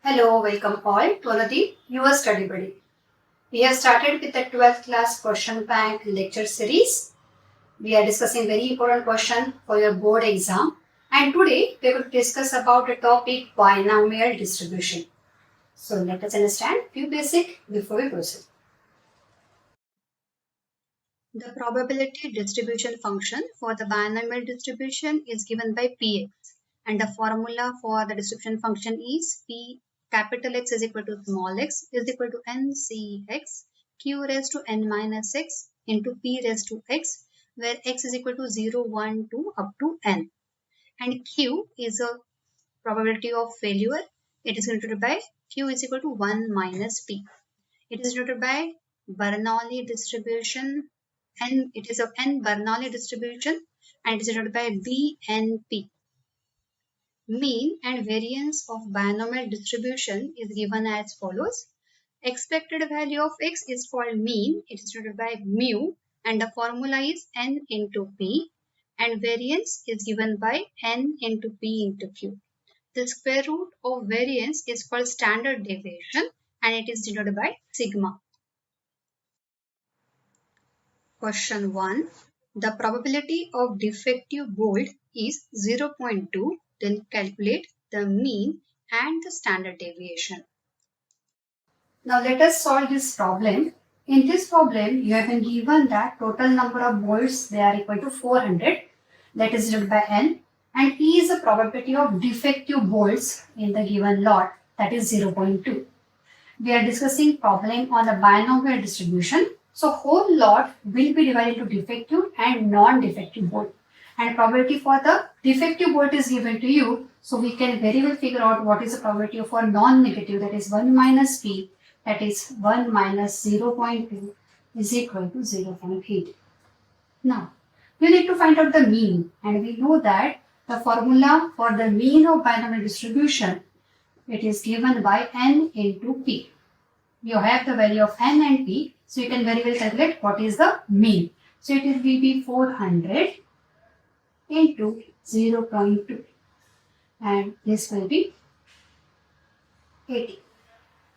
Hello, welcome all to another Your Study Buddy. We have started with the 12th class question bank lecture series. We are discussing very important question for your board exam. And today we will discuss about the topic binomial distribution. So let us understand few basic before we proceed. The probability distribution function for the binomial distribution is given by Px, and the formula for the distribution function is P capital X is equal to small x is equal to NCx q raised to n minus x into p raised to x, where x is equal to 0, 1, 2 up to n, and q is a probability of failure. It is denoted by q is equal to 1 minus p. It is denoted by Bernoulli distribution, and it is of n Bernoulli distribution, and it is denoted by BNP. Mean and variance of binomial distribution is given as follows. Expected value of x is called mean. It is denoted by mu, and the formula is n into p, and variance is given by n into p into q. The square root of variance is called standard deviation, and it is denoted by sigma. Question 1. The probability of defective bolt is 0.2. Then calculate the mean and the standard deviation. Now let us solve this problem. In this problem, you have been given that total number of bolts they are equal to 400. That is divided by n, and E is the probability of defective bolts in the given lot, that is 0.2. We are discussing problem on the binomial distribution. So whole lot will be divided into defective and non-defective bolt. And probability for the defective bolt is given to you. So we can very well figure out what is the probability for non-negative, that is 1 minus p, that is 1 minus 0.2 is equal to 0.8. Now, we need to find out the mean, and we know that the formula for the mean of binomial distribution, it is given by n into p. You have the value of n and p, so you can very well calculate what is the mean. So it will be 400 into 0.2, and this will be 80.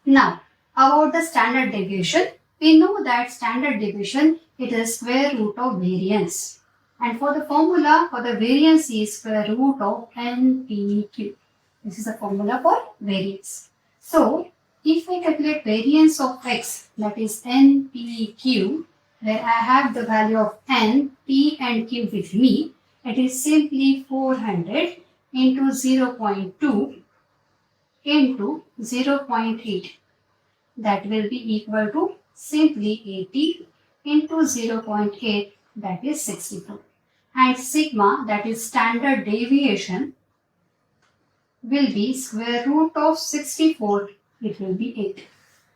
Now, about the standard deviation, we know that standard deviation is the square root of variance, and for the formula for the variance is square root of NPQ. This is the formula for variance. So, if I calculate variance of x, that is NPQ, where I have the value of n, p and q with me, it is simply 400 into 0.2 into 0.8. That will be equal to simply 80 into 0.8, that is 64. And sigma, that is standard deviation, will be square root of 64. It will be 8.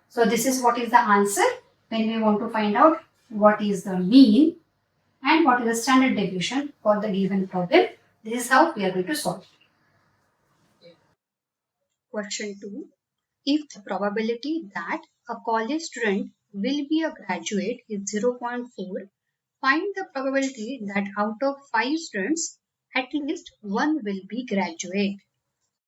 So this is what is the answer when we want to find out what is the mean and what is the standard deviation for the given problem. This is how we are going to solve. Question 2. If the probability that a college student will be a graduate is 0.4, find the probability that out of 5 students, at least one will be graduate.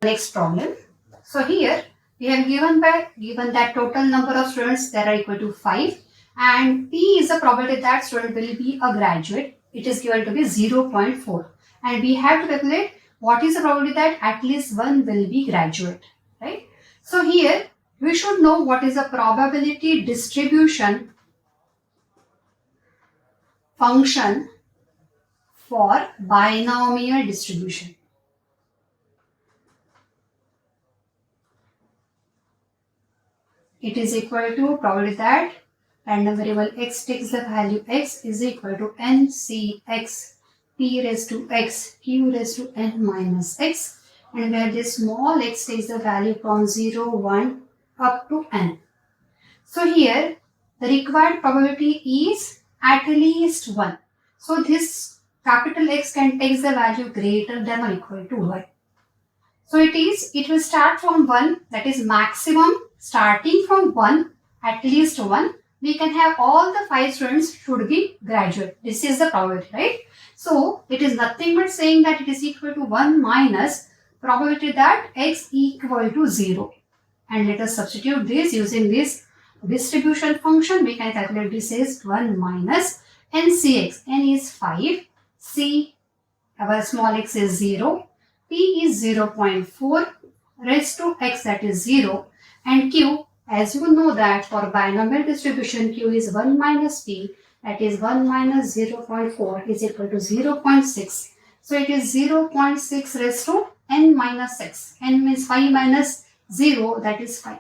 Next problem. So here we have given that total number of students that are equal to 5, and P is the probability that student will be a graduate. It is given to be 0.4, and we have to calculate what is the probability that at least one will be graduate, right? So here we should know what is the probability distribution function for binomial distribution. It is equal to probability that random variable x takes the value x is equal to NCx p raised to x q raised to n minus x, and where this small x takes the value from 0, 1 up to n. So here the required probability is at least 1. So this capital X can take the value greater than or equal to 1. So it will start from 1, that is maximum starting from 1, at least 1. We can have all the 5 students should be graduate. This is the probability, right? So it is nothing but saying that it is equal to 1 minus probability that x equal to 0. And let us substitute this using this distribution function. We can calculate this as 1 minus NCX. N is 5, C, our small x is 0, P is 0.4 raised to x, that is 0, and Q, as you know that for binomial distribution Q is 1 minus P, that is 1 minus 0.4 is equal to 0.6. So it is 0.6 raised to n minus x. N means 5 minus 0, that is 5.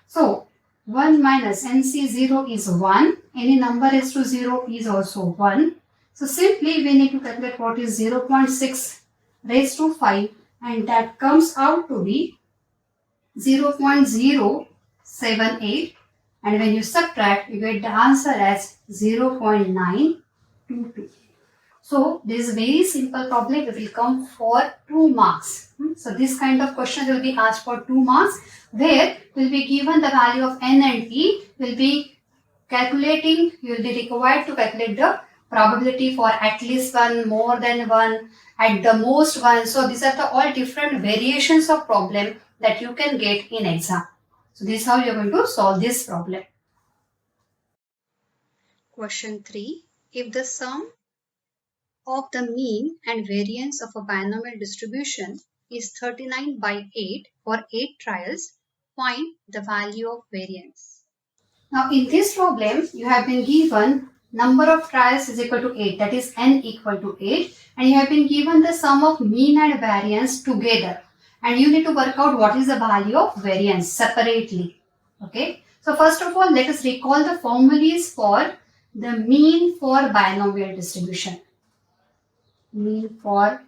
So 1 minus NC0 is 1. Any number raised to 0 is also 1. So simply we need to calculate what is 0.6 raised to 5, and that comes out to be 0.078, and when you subtract you get the answer as 0.922. So this is very simple problem. It will come for 2 marks. So this kind of question will be asked for 2 marks, where will be given the value of n and p, will be calculating, you will be required to calculate the probability for at least one, more than one, at the most one. So these are the all different variations of problem that you can get in exam. So this is how you are going to solve this problem. Question 3. If the sum of the mean and variance of a binomial distribution is 39 by 8 for 8 trials, find the value of variance. Now in this problem, you have been given number of trials is equal to 8, that is n equal to 8, and you have been given the sum of mean and variance together, and you need to work out what is the value of variance separately. Okay, so first of all, let us recall the formulas for the mean for binomial distribution. Mean for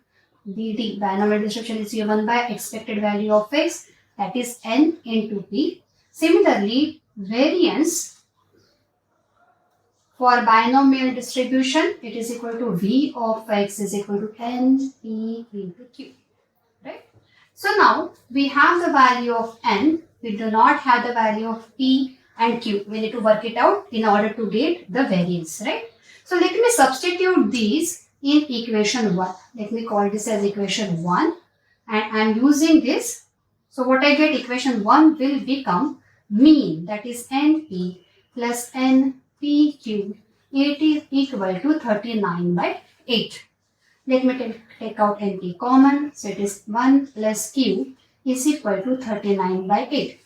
BD, binomial distribution, is given by expected value of x, that is n into p. Similarly, variance for binomial distribution, it is equal to v of x is equal to n p into q. Right? So now we have the value of n, we do not have the value of p and q. We need to work it out in order to get the variance, right? So let me substitute these in equation 1. Let me call this as equation 1, and I am using this. So what I get, equation 1 will become mean, that is np plus npq. It is equal to 39 by 8. Let me take out np common. So it is 1 plus q is equal to 39 by 8.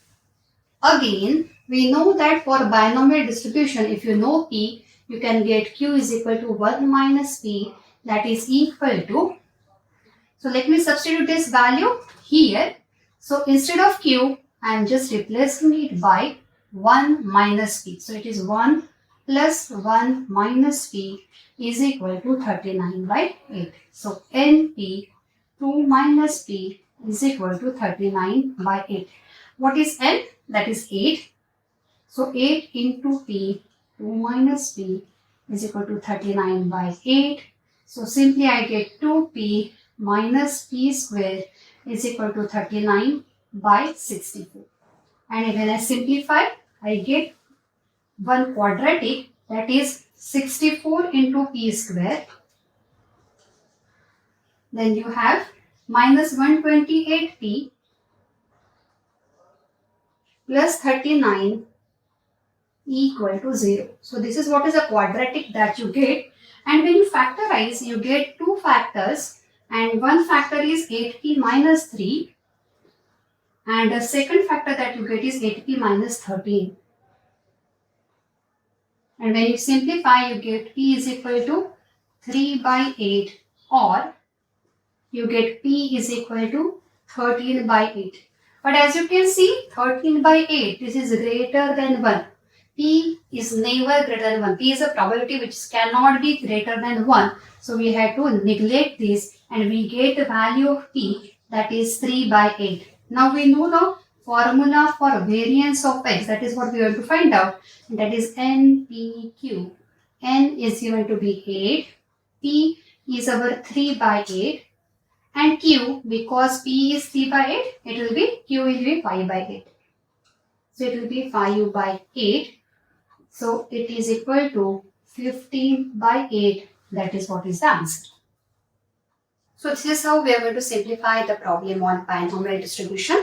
Again, we know that for binomial distribution, if you know p, you can get q is equal to 1 minus p, that is equal to, so let me substitute this value here. So instead of q, I am just replacing it by 1 minus p. So it is 1 plus 1 minus p is equal to 39 by 8. So np 2 minus p is equal to 39 by 8. What is n? That is 8. So 8 into p, 2 minus p is equal to 39 by 8. So simply I get 2p minus p square is equal to 39 by 64. And when I simplify, I get one quadratic, that is 64 into p square. Then you have minus 128p plus 39 equal to 0. So this is what is a quadratic that you get. And when you factorize, you get two factors, and one factor is 8p minus 3, and the second factor that you get is 8p minus 13. And when you simplify, you get p is equal to 3 by 8, or you get p is equal to 13 by 8. But as you can see, 13 by 8, this is greater than 1. P is never greater than 1. P is a probability which cannot be greater than 1. So we have to neglect this, and we get the value of P, that is 3 by 8. Now we know the formula for variance of x. That is what we want to find out. That is NPQ. N is going to be 8. P is our 3 by 8. And Q, because P is 3 by 8, it will be, Q will be 5 by 8. So it will be 5 by 8. So it is equal to 15 by 8. That is what is the answer. So this is how we are going to simplify the problem on binomial distribution.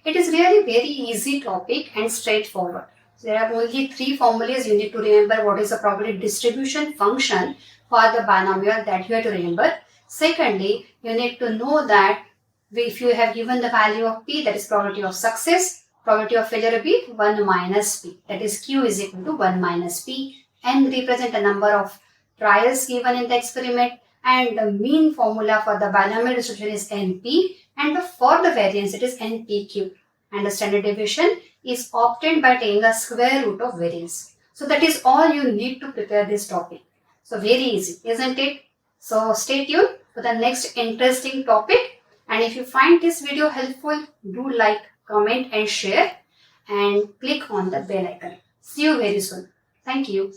It is really very easy topic and straightforward. So there are only 3 formulas you need to remember. What is the probability distribution function for the binomial that you have to remember. Secondly, you need to know that if you have given the value of p, that is probability of success, probability of failure will be 1 minus p. That is q is equal to 1 minus p. N represent the number of trials given in the experiment, and the mean formula for the binomial distribution is NP, and for the variance it is NPQ. And the standard deviation is obtained by taking a square root of variance. So that is all you need to prepare this topic. So very easy, isn't it? So stay tuned for the next interesting topic. And if you find this video helpful, do like, comment and share, and click on the bell icon. See you very soon. Thank you.